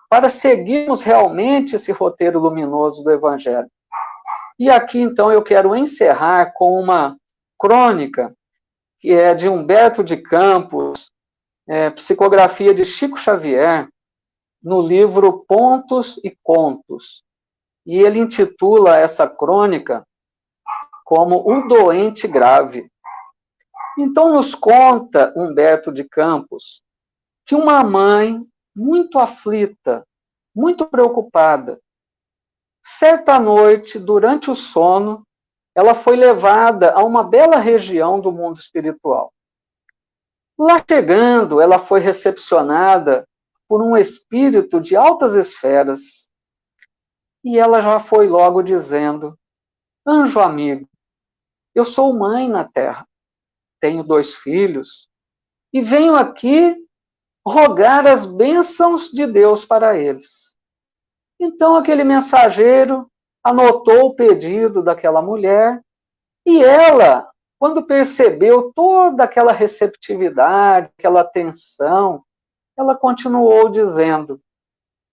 para seguirmos realmente esse roteiro luminoso do Evangelho. E aqui, então, eu quero encerrar com uma crônica que é de Humberto de Campos, psicografia de Chico Xavier, no livro Pontos e Contos. E ele intitula essa crônica como O Doente Grave. Então, nos conta Humberto de Campos que uma mãe muito aflita, muito preocupada, certa noite, durante o sono, ela foi levada a uma bela região do mundo espiritual. Lá chegando, ela foi recepcionada por um espírito de altas esferas. E ela já foi logo dizendo: anjo amigo, eu sou mãe na Terra, tenho 2 filhos, e venho aqui rogar as bênçãos de Deus para eles. Então aquele mensageiro anotou o pedido daquela mulher e ela, quando percebeu toda aquela receptividade, aquela atenção, ela continuou dizendo: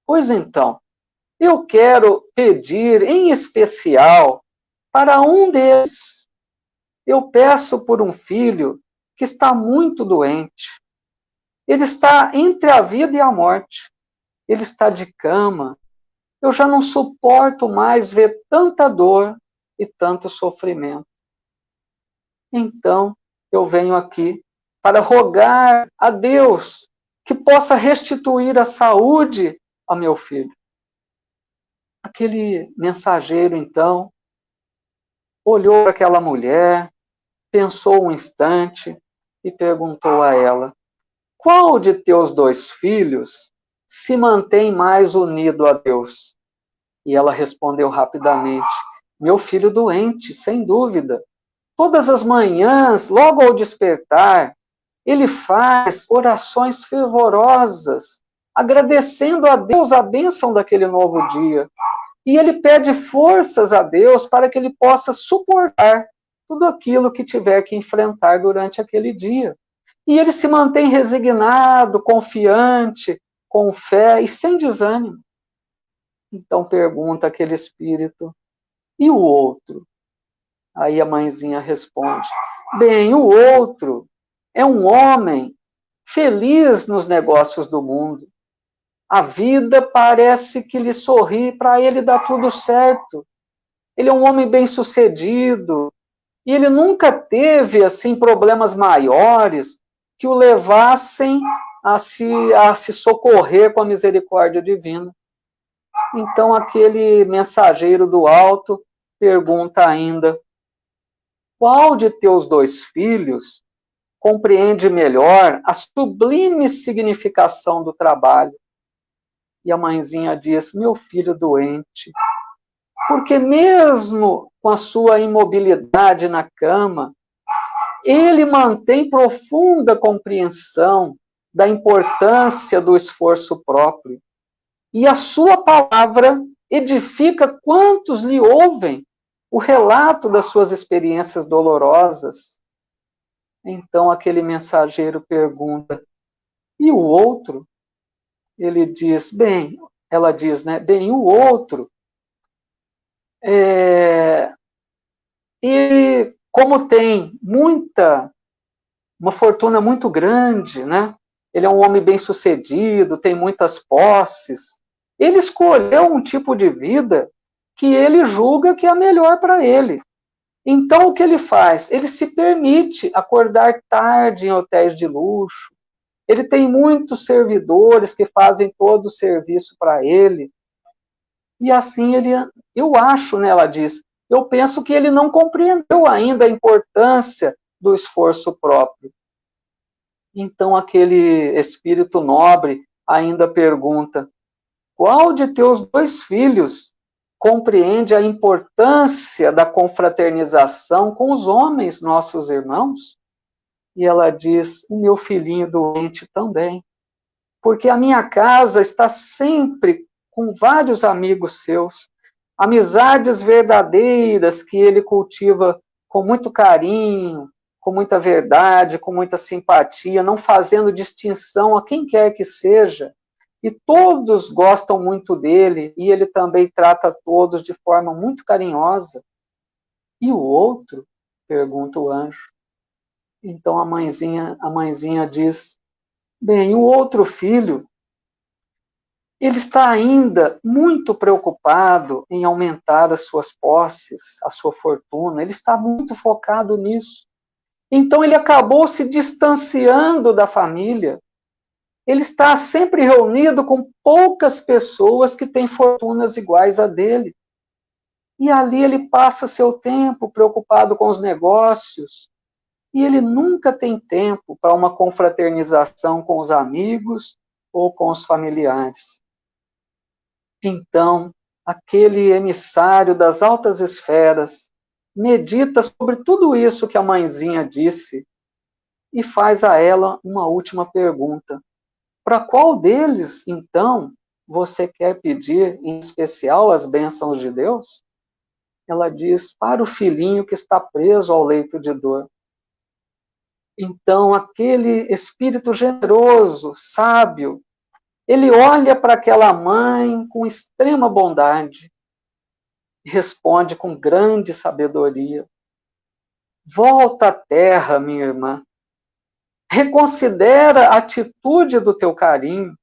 pois então, eu quero pedir em especial para um deles. Eu peço por um filho que está muito doente. Ele está entre a vida e a morte. Ele está de cama. Eu já não suporto mais ver tanta dor e tanto sofrimento. Então, eu venho aqui para rogar a Deus que possa restituir a saúde a meu filho. Aquele mensageiro, então, olhou para aquela mulher, pensou um instante e perguntou a ela: qual de teus 2 filhos se mantém mais unido a Deus? E ela respondeu rapidamente: meu filho doente, sem dúvida. Todas as manhãs, logo ao despertar, ele faz orações fervorosas, agradecendo a Deus a bênção daquele novo dia. E ele pede forças a Deus para que ele possa suportar tudo aquilo que tiver que enfrentar durante aquele dia. E ele se mantém resignado, confiante, com fé e sem desânimo. Então pergunta aquele espírito: e o outro? Aí a mãezinha responde: bem, o outro é um homem feliz nos negócios do mundo. A vida parece que lhe sorri, para ele dá tudo certo. Ele é um homem bem-sucedido e ele nunca teve assim problemas maiores que o levassem a se socorrer com a misericórdia divina. Então aquele mensageiro do alto pergunta ainda: qual de teus 2 filhos compreende melhor a sublime significação do trabalho? E a mãezinha diz: meu filho doente, porque mesmo com a sua imobilidade na cama, ele mantém profunda compreensão da importância do esforço próprio. E a sua palavra edifica quantos lhe ouvem o relato das suas experiências dolorosas. Então aquele mensageiro pergunta: e o outro? Ele diz: bem, ela diz, né? Bem, o outro, e como tem uma fortuna muito grande, né? Ele é um homem bem-sucedido, tem muitas posses. Ele escolheu um tipo de vida que ele julga que é a melhor para ele. Então, o que ele faz? Ele se permite acordar tarde em hotéis de luxo. Ele tem muitos servidores que fazem todo o serviço para ele. E assim eu acho, né, ela diz, eu penso que ele não compreendeu ainda a importância do esforço próprio. Então aquele espírito nobre ainda pergunta: qual de teus 2 filhos compreende a importância da confraternização com os homens, nossos irmãos? E ela diz: o meu filhinho doente também, porque a minha casa está sempre com vários amigos seus, amizades verdadeiras que ele cultiva com muito carinho, com muita verdade, com muita simpatia, não fazendo distinção a quem quer que seja, e todos gostam muito dele, e ele também trata todos de forma muito carinhosa. E o outro? Pergunta o anjo. Então a mãezinha diz: bem, o outro filho, ele está ainda muito preocupado em aumentar as suas posses, a sua fortuna, ele está muito focado nisso. Então ele acabou se distanciando da família. Ele está sempre reunido com poucas pessoas que têm fortunas iguais a dele. E ali ele passa seu tempo preocupado com os negócios, e ele nunca tem tempo para uma confraternização com os amigos ou com os familiares. Então, aquele emissário das altas esferas medita sobre tudo isso que a mãezinha disse e faz a ela uma última pergunta: Para qual deles, então, você quer pedir, em especial, as bênçãos de Deus? Ela diz, para o filhinho que está preso ao leito de dor. Então, aquele espírito generoso, sábio, ele olha para aquela mãe com extrema bondade e responde com grande sabedoria: volta à terra, minha irmã. Reconsidera a atitude do teu carinho,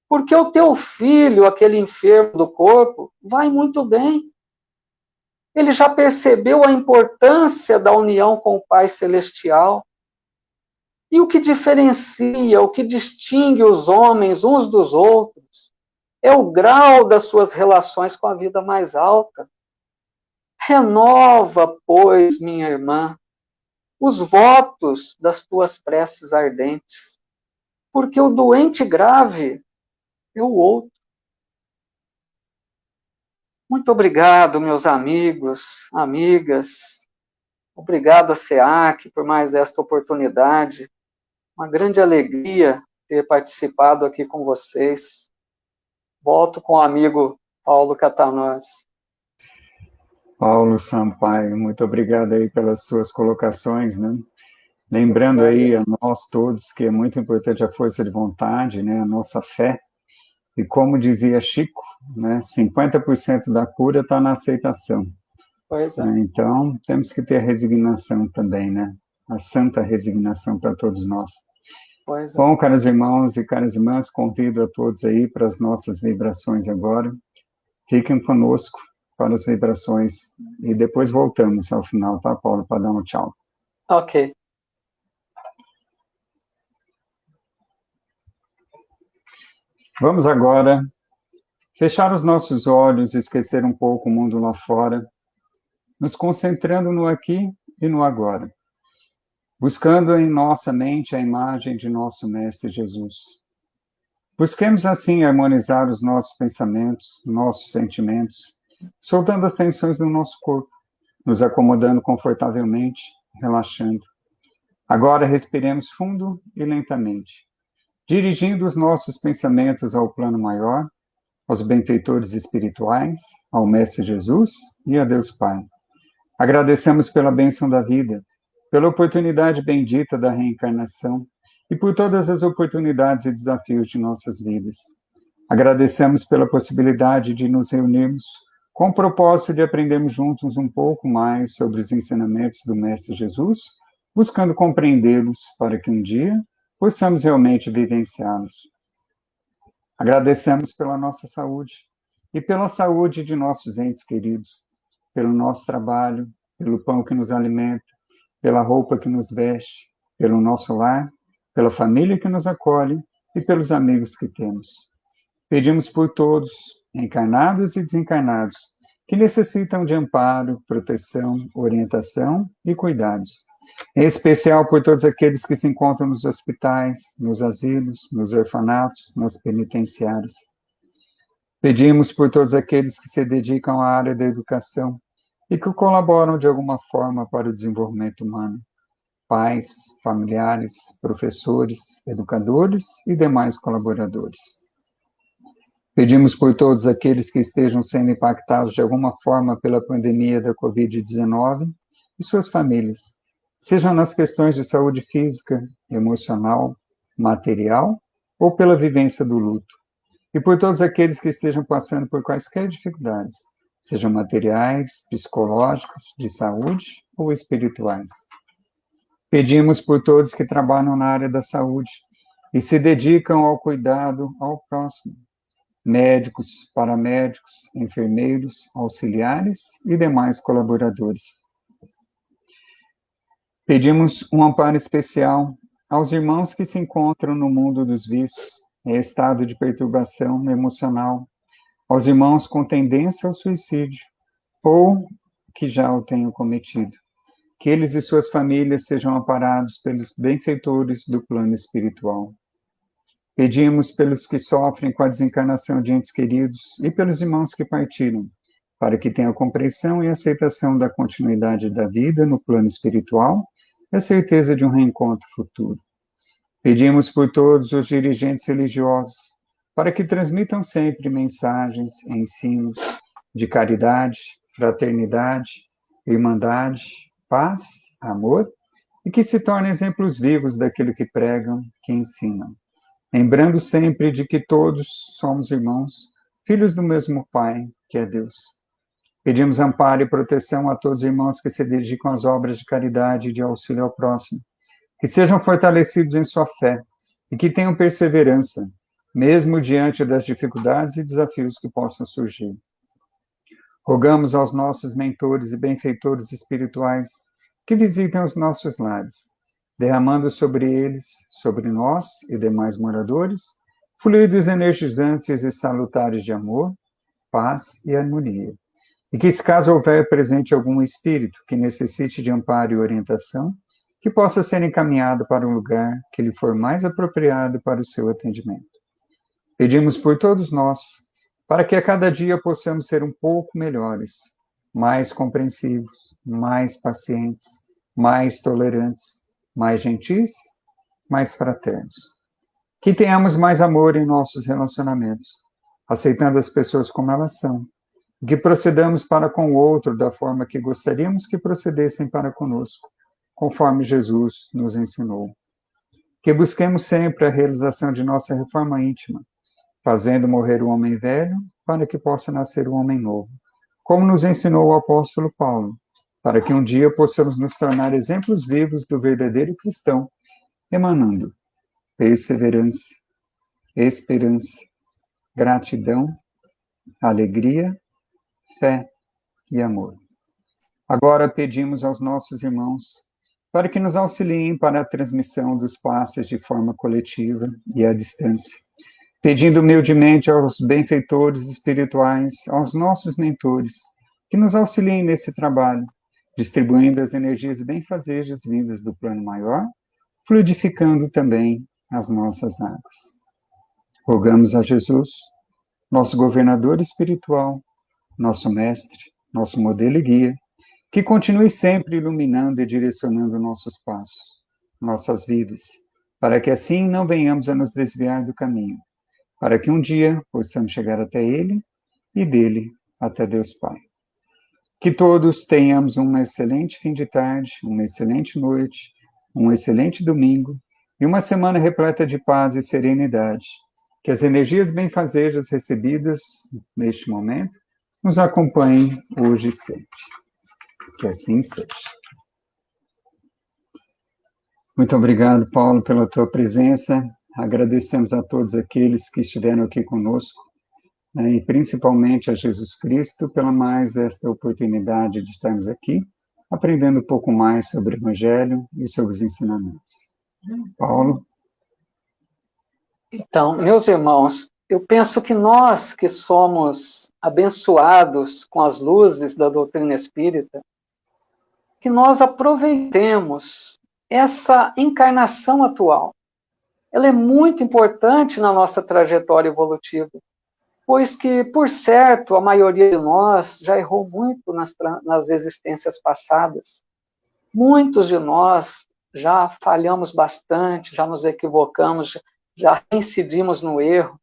porque o teu filho, aquele enfermo do corpo, vai muito bem. Ele já percebeu a importância da união com o Pai Celestial. E o que diferencia, o que distingue os homens uns dos outros, é o grau das suas relações com a vida mais alta. Renova, pois, minha irmã, os votos das tuas preces ardentes, porque o doente grave é o outro. Muito obrigado, meus amigos, amigas. Obrigado a SEAC por mais esta oportunidade. Uma grande alegria ter participado aqui com vocês. Volto com o amigo Paulo Catanós. Paulo Sampaio, muito obrigado aí pelas suas colocações, né? Lembrando aí a nós todos que é muito importante a força de vontade, né? A nossa fé. E como dizia Chico, né? 50% da cura está na aceitação. Pois é. Então, temos que ter a resignação também, né? A santa resignação para todos nós. Pois é. Bom, caros irmãos e caras irmãs, convido a todos aí para as nossas vibrações agora. Fiquem conosco para as vibrações e depois voltamos ao final, tá, Paulo, para dar um tchau. Ok. Vamos agora fechar os nossos olhos e esquecer um pouco o mundo lá fora, nos concentrando no aqui e no agora, buscando em nossa mente a imagem de nosso Mestre Jesus. Busquemos assim harmonizar os nossos pensamentos, nossos sentimentos, soltando as tensões do nosso corpo, nos acomodando confortavelmente, relaxando. Agora respiremos fundo e lentamente, dirigindo os nossos pensamentos ao plano maior, aos benfeitores espirituais, ao Mestre Jesus e a Deus Pai. Agradecemos pela bênção da vida, pela oportunidade bendita da reencarnação e por todas as oportunidades e desafios de nossas vidas. Agradecemos pela possibilidade de nos reunirmos com o propósito de aprendermos juntos um pouco mais sobre os ensinamentos do Mestre Jesus, buscando compreendê-los para que um dia possamos realmente vivenciá-los. Agradecemos pela nossa saúde e pela saúde de nossos entes queridos, pelo nosso trabalho, pelo pão que nos alimenta, pela roupa que nos veste, pelo nosso lar, pela família que nos acolhe e pelos amigos que temos. Pedimos por todos, encarnados e desencarnados, que necessitam de amparo, proteção, orientação e cuidados. Em especial por todos aqueles que se encontram nos hospitais, nos asilos, nos orfanatos, nas penitenciárias. Pedimos por todos aqueles que se dedicam à área da educação e que colaboram de alguma forma para o desenvolvimento humano. Pais, familiares, professores, educadores e demais colaboradores. Pedimos por todos aqueles que estejam sendo impactados de alguma forma pela pandemia da Covid-19 e suas famílias, seja nas questões de saúde física, emocional, material ou pela vivência do luto. E por todos aqueles que estejam passando por quaisquer dificuldades, sejam materiais, psicológicos, de saúde ou espirituais. Pedimos por todos que trabalham na área da saúde e se dedicam ao cuidado ao próximo, médicos, paramédicos, enfermeiros, auxiliares e demais colaboradores. Pedimos um amparo especial aos irmãos que se encontram no mundo dos vícios, em estado de perturbação emocional, aos irmãos com tendência ao suicídio ou que já o tenham cometido. Que eles e suas famílias sejam amparados pelos benfeitores do plano espiritual. Pedimos pelos que sofrem com a desencarnação de entes queridos e pelos irmãos que partiram, para que tenham compreensão e aceitação da continuidade da vida no plano espiritual e a certeza de um reencontro futuro. Pedimos por todos os dirigentes religiosos, para que transmitam sempre mensagens e ensinos de caridade, fraternidade, irmandade, paz, amor, e que se tornem exemplos vivos daquilo que pregam, que ensinam. Lembrando sempre de que todos somos irmãos, filhos do mesmo Pai, que é Deus. Pedimos amparo e proteção a todos os irmãos que se dedicam às obras de caridade e de auxílio ao próximo, que sejam fortalecidos em sua fé e que tenham perseverança, mesmo diante das dificuldades e desafios que possam surgir. Rogamos aos nossos mentores e benfeitores espirituais que visitem os nossos lares, derramando sobre eles, sobre nós e demais moradores, fluidos energizantes e salutares de amor, paz e harmonia. E que, se caso houver presente algum espírito que necessite de amparo e orientação, que possa ser encaminhado para um lugar que lhe for mais apropriado para o seu atendimento. Pedimos por todos nós, para que a cada dia possamos ser um pouco melhores, mais compreensivos, mais pacientes, mais tolerantes, mais gentis, mais fraternos. Que tenhamos mais amor em nossos relacionamentos, aceitando as pessoas como elas são, e que procedamos para com o outro da forma que gostaríamos que procedessem para conosco, conforme Jesus nos ensinou. Que busquemos sempre a realização de nossa reforma íntima, fazendo morrer o homem velho, para que possa nascer o homem novo, como nos ensinou o apóstolo Paulo, para que um dia possamos nos tornar exemplos vivos do verdadeiro cristão, emanando perseverança, esperança, gratidão, alegria, fé e amor. Agora pedimos aos nossos irmãos para que nos auxiliem para a transmissão dos passes de forma coletiva e à distância, pedindo humildemente aos benfeitores espirituais, aos nossos mentores, que nos auxiliem nesse trabalho, distribuindo as energias benfazejas vindas do plano maior, fluidificando também as nossas águas. Rogamos a Jesus, nosso governador espiritual, nosso mestre, nosso modelo e guia, que continue sempre iluminando e direcionando nossos passos, nossas vidas, para que assim não venhamos a nos desviar do caminho, para que um dia possamos chegar até Ele e dele até Deus Pai. Que todos tenhamos um excelente fim de tarde, uma excelente noite, um excelente domingo e uma semana repleta de paz e serenidade. Que as energias benfazejas recebidas neste momento nos acompanhem hoje e sempre. Que assim seja. Muito obrigado, Paulo, pela tua presença. Agradecemos a todos aqueles que estiveram aqui conosco, né, e principalmente a Jesus Cristo pela mais esta oportunidade de estarmos aqui, aprendendo um pouco mais sobre o Evangelho e sobre os ensinamentos. Paulo? Então, meus irmãos, eu penso que nós que somos abençoados com as luzes da doutrina espírita, que nós aproveitemos essa encarnação atual. Ela é muito importante na nossa trajetória evolutiva, pois que, por certo, a maioria de nós já errou muito nas existências passadas. Muitos de nós já falhamos bastante, já nos equivocamos, já incidimos no erro,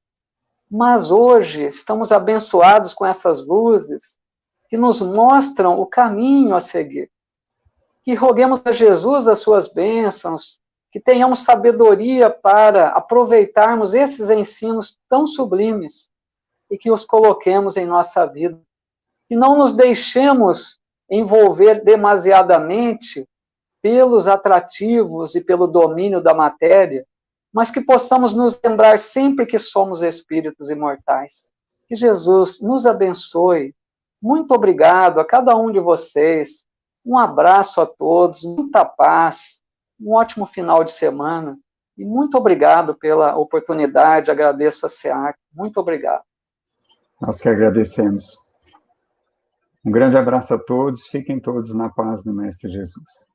mas hoje estamos abençoados com essas luzes que nos mostram o caminho a seguir. Que roguemos a Jesus as suas bênçãos, que tenhamos sabedoria para aproveitarmos esses ensinos tão sublimes e que os coloquemos em nossa vida. Que não nos deixemos envolver demasiadamente pelos atrativos e pelo domínio da matéria, mas que possamos nos lembrar sempre que somos espíritos imortais. Que Jesus nos abençoe. Muito obrigado a cada um de vocês. Um abraço a todos, muita paz, um ótimo final de semana. E muito obrigado pela oportunidade, agradeço a SEAC. Muito obrigado. Nós que agradecemos. Um grande abraço a todos, fiquem todos na paz do Mestre Jesus.